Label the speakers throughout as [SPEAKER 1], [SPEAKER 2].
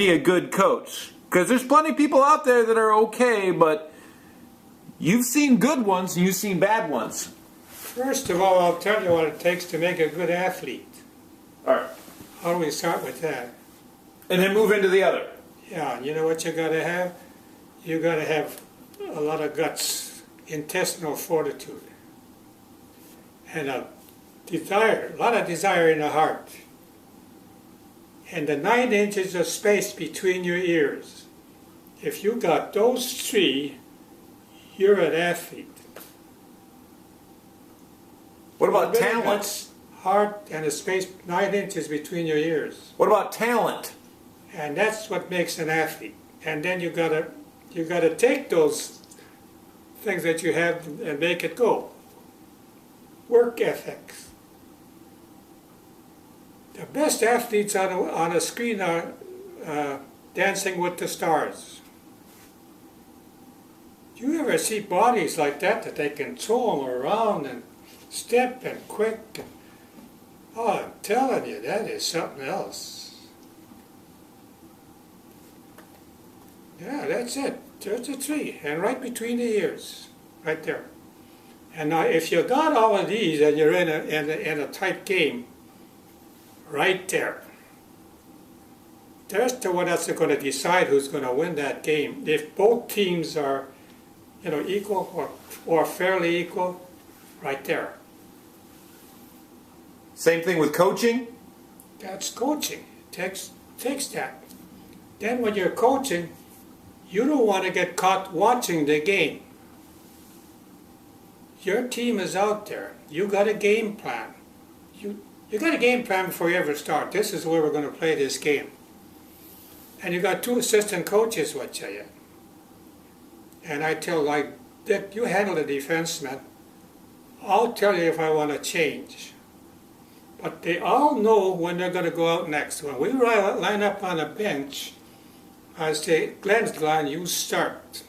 [SPEAKER 1] be a good coach? Because there's plenty of people out there that are okay, but you've seen good ones and you've seen bad ones.
[SPEAKER 2] First of all, I'll tell you what it takes to make a good athlete.
[SPEAKER 1] All right.
[SPEAKER 2] How do we start with that?
[SPEAKER 1] And then move into the other.
[SPEAKER 2] Yeah, you know what you got to have? You got to have a lot of guts, intestinal fortitude, and a lot of desire in the heart, and the 9 inches of space between your ears. If you got those 3, you're an athlete.
[SPEAKER 1] What about talent?
[SPEAKER 2] Heart and a space 9 inches between your ears.
[SPEAKER 1] What about talent?
[SPEAKER 2] And that's what makes an athlete. And then you gotta take those things that you have and make it go. Work ethics. The best athletes on a screen are Dancing with the Stars. Do you ever see bodies like that they can throw them around and step and quick? And, oh, I'm telling you, that is something else. Yeah, that's it. There's a 3, and right between the ears, right there. And now, if you got all of these and you're in a tight game, right there. There's the one that's going to decide who's going to win that game. If both teams are, equal or fairly equal, right there.
[SPEAKER 1] Same thing with coaching?
[SPEAKER 2] That's coaching. Takes that. Then when you're coaching, you don't want to get caught watching the game. Your team is out there. You got a game plan. You got a game plan before you ever start. This is where we're going to play this game. And you got 2 assistant coaches with you. And I tell, like, Dick, you handle the defense, man. I'll tell you if I want to change. But they all know when they're going to go out next. When we line up on a bench, I say, Glenn's line, you start.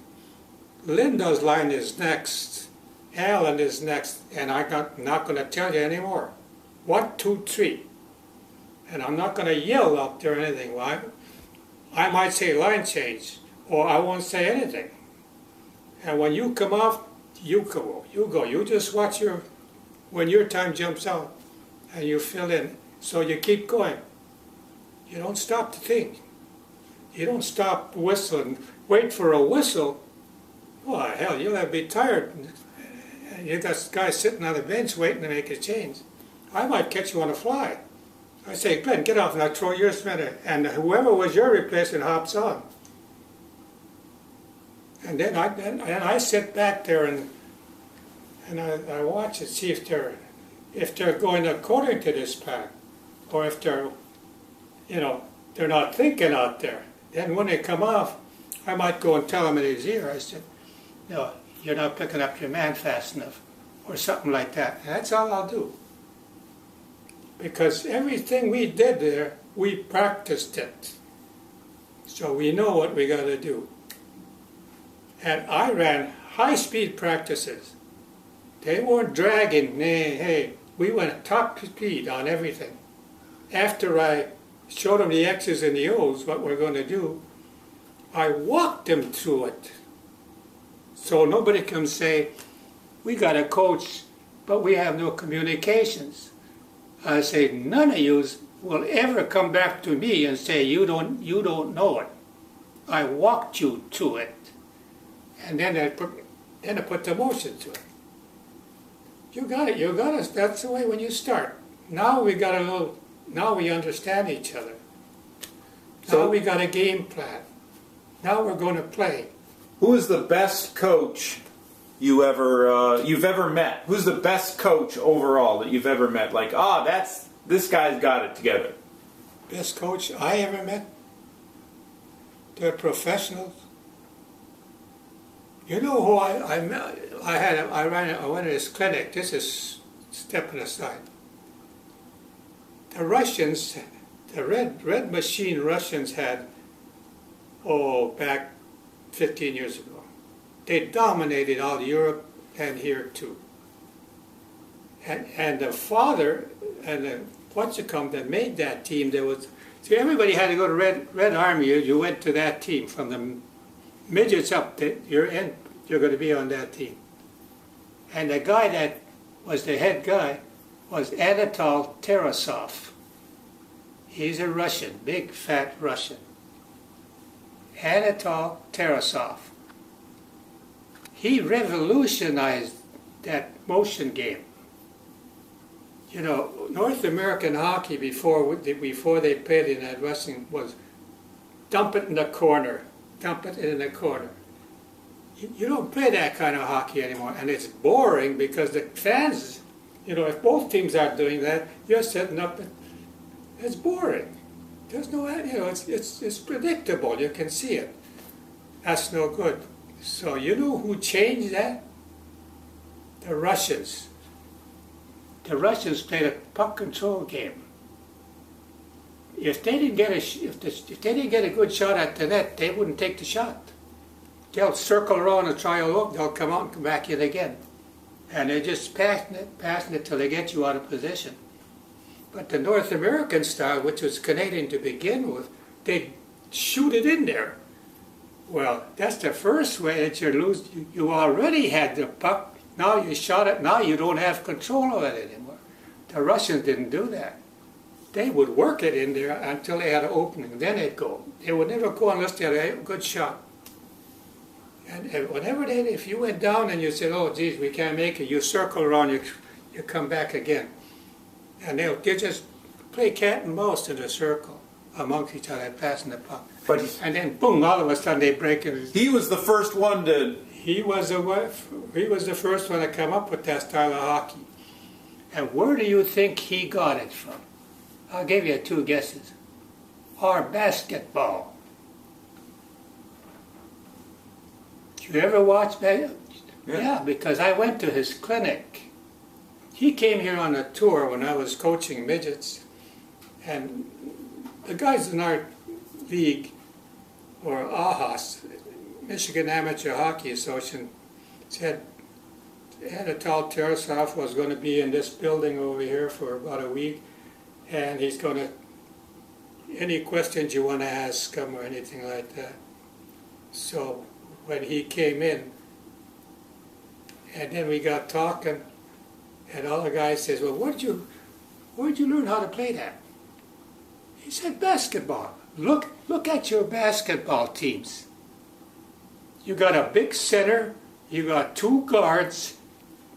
[SPEAKER 2] Linda's line is next. Alan is next. And I'm not going to tell you anymore. 1, 2, 3. And I'm not going to yell out there or anything. Why? I might say line change, or I won't say anything. And when you come off, you go. You just watch when your time jumps out, and you fill in. So you keep going. You don't stop to think. You don't stop whistling. Wait for a whistle. Well, hell, you'll be tired. You got guys sitting on the bench waiting to make a change. I might catch you on a fly. I say, Glenn, get off and I'll throw your spinner. And whoever was your replacement hops on. And then I sit back there and I watch and see if they're going according to this plan, or if they're not thinking out there. Then when they come off, I might go and tell them in his ear. I said, no, you're not picking up your man fast enough, or something like that. And that's all I'll do. Because everything we did there, we practiced it. So we know what we got to do. And I ran high-speed practices. They weren't dragging. Hey, we went top speed on everything. After I showed them the X's and the O's, what we're going to do, I walked them through it. So nobody can say, we got a coach, but we have no communications. I say, none of you will ever come back to me and say, you don't know it. I walked you to it. And then I put the motion to it. You got it. That's the way when you start. Now we understand each other. Now we got a game plan. Now we're going to play.
[SPEAKER 1] Who is the best coach you've ever met? Who's the best coach overall that you've ever met? Like, this guy's got it together.
[SPEAKER 2] Best coach I ever met? They're professionals. You know who I met? I went to his clinic. This is stepping aside. The Russians, the red machine Russians had, back 15 years ago. They dominated all Europe and here too. And the father and that made that team, See, everybody had to go to Red Army. You went to that team. From the midgets up, you're going to be on that team. And the guy that was the head guy was Anatol Tarasov. He's a Russian, big fat Russian. Anatol Tarasov. He revolutionized that motion game. You know, North American hockey before they played in that wrestling was dump it in the corner, dump it in the corner. You don't play that kind of hockey anymore, and it's boring because the fans, you know, if both teams are doing that, you're setting up. It's boring. There's no, you know, it's predictable. You can see it. That's no good. So you know who changed that? The Russians. The Russians played a puck control game. If they didn't get if they didn't get a good shot at the net, they wouldn't take the shot. They'll circle around and try a look. They'll come out and come back in again, and they're just passing it till they get you out of position. But the North American style, which was Canadian to begin with, they'd shoot it in there. Well, that's the first way that you lose. You already had the puck. Now you shot it. Now you don't have control of it anymore. The Russians didn't do that. They would work it in there until they had an opening. Then they'd go. They would never go unless they had a good shot. And whenever if you went down and you said, "Oh, geez, we can't make it," you circle around. You come back again. And they just play cat and mouse in a circle amongst each other, passing the puck. And then boom, all of a sudden they break it.
[SPEAKER 1] He was the first one to...
[SPEAKER 2] He was the first one to come up with that style of hockey. And where do you think he got it from? I'll give you two guesses. Or basketball. Did you ever watch basketball? Yeah, because I went to his clinic. He came here on a tour when I was coaching midgets, and the guys in our league, or AHAS, Michigan Amateur Hockey Association, said Anatol Tarasov was going to be in this building over here for about a week, and he's going to, any questions you want to ask him or anything like that. So when he came in, and then we got talking, and all the guys says, "Well, where'd you learn how to play that?" He said, "Basketball. Look at your basketball teams. You got a big center, you got two guards,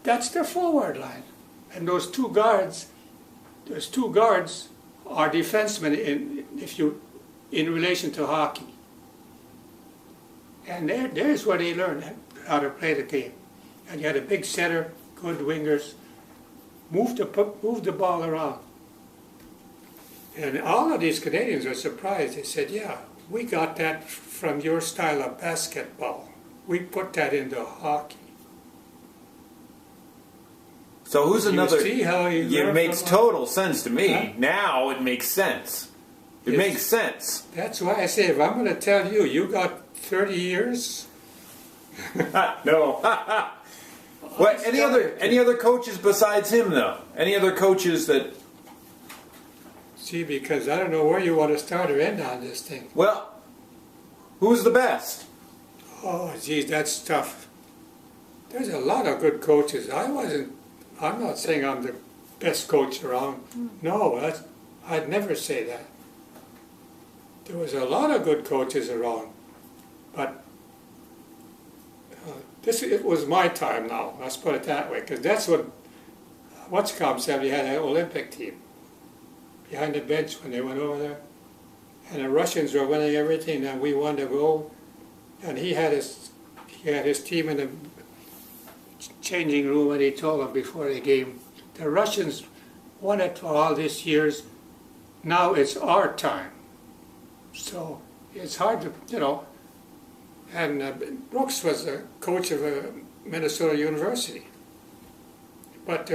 [SPEAKER 2] that's the forward line. And those two guards are defensemen in relation to hockey. And there's where they learned how to play the game. And you had a big center, good wingers, move the ball around." And all of these Canadians were surprised. They said, "Yeah, we got that from your style of basketball. We put that into hockey."
[SPEAKER 1] So who's another...
[SPEAKER 2] See how
[SPEAKER 1] it makes total sense to me.
[SPEAKER 2] Huh?
[SPEAKER 1] Now it makes sense. It makes sense.
[SPEAKER 2] That's why I say, if I'm going to tell you, you got 30 years.
[SPEAKER 1] No. What? Any other coaches besides him, though? Any other coaches that...
[SPEAKER 2] See, because I don't know where you want to start or end on this thing.
[SPEAKER 1] Well, who's the best?
[SPEAKER 2] Oh, geez, that's tough. There's a lot of good coaches. I'm not saying I'm the best coach around. No, I'd never say that. There was a lot of good coaches around, but it was my time now. Let's put it that way, because that's what's come said. We had an Olympic team behind the bench when they went over there, and the Russians were winning everything, and we won the gold. And he had his team in the changing room, and he told them before the game, "The Russians won it for all these years. Now it's our time." So it's hard to, you know. And Brooks was a coach of Minnesota University. But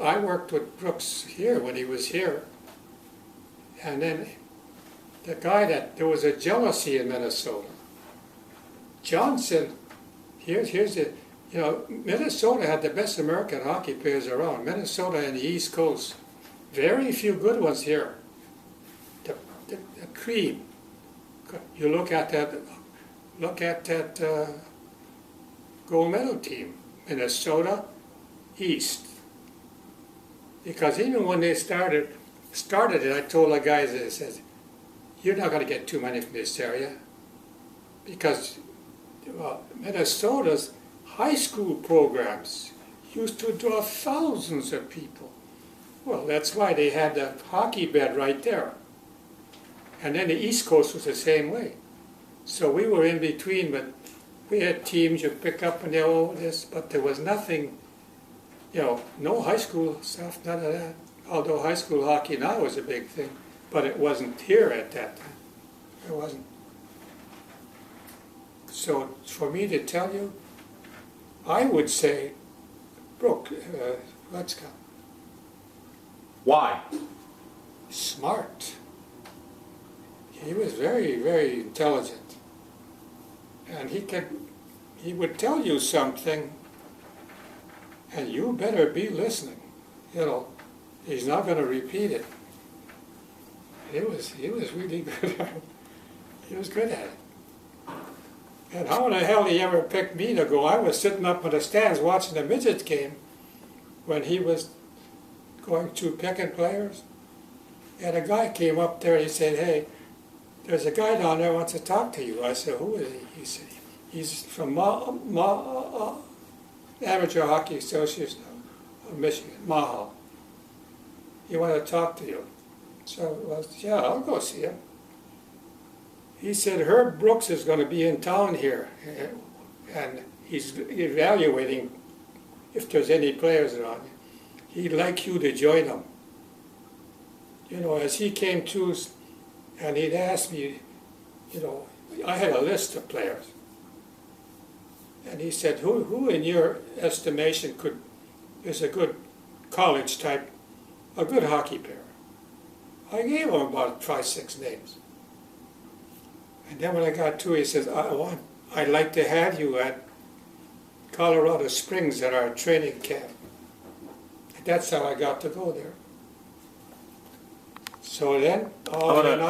[SPEAKER 2] I worked with Brooks here when he was here. And then there was a jealousy in Minnesota. Johnson, here's the, you know, Minnesota had the best American hockey players around. Minnesota and the East Coast, very few good ones here. the cream. You look at that gold medal team, Minnesota East. Because even when they started it, I told the guys, I said, you're not going to get too many from this area. Because Minnesota's high school programs used to draw thousands of people. Well, that's why they had the hockey bed right there. And then the East Coast was the same way. So we were in between, but we had teams you pick up and all this, but there was nothing, no high school stuff, none of that. Although high school hockey now is a big thing, but it wasn't here at that time. It wasn't. So for me to tell you, I would say, Brooke, let's go.
[SPEAKER 1] Why?
[SPEAKER 2] Smart. He was very, very intelligent. And he would tell you something, and you better be listening. He's not going to repeat it. He was really good. He was good at it. And how in the hell he ever picked me to go? I was sitting up in the stands watching the midget game when he was going through picking players. And a guy came up there and he said, hey, there's a guy down there who wants to talk to you. I said, who is he? He said, he's from Amateur Hockey Association of Michigan, Mahal. He wanted to talk to you. So I said, yeah, I'll go see him. He said, Herb Brooks is going to be in town here, and he's evaluating if there's any players around. He'd like you to join him. As he came to, and he'd asked me, I had a list of players. And he said, who in your estimation is a good college type, a good hockey player? I gave him about 5, 6 names. And then when I got to, he says, I'd like to have you at Colorado Springs at our training camp. And that's how I got to go there. So then, all the night.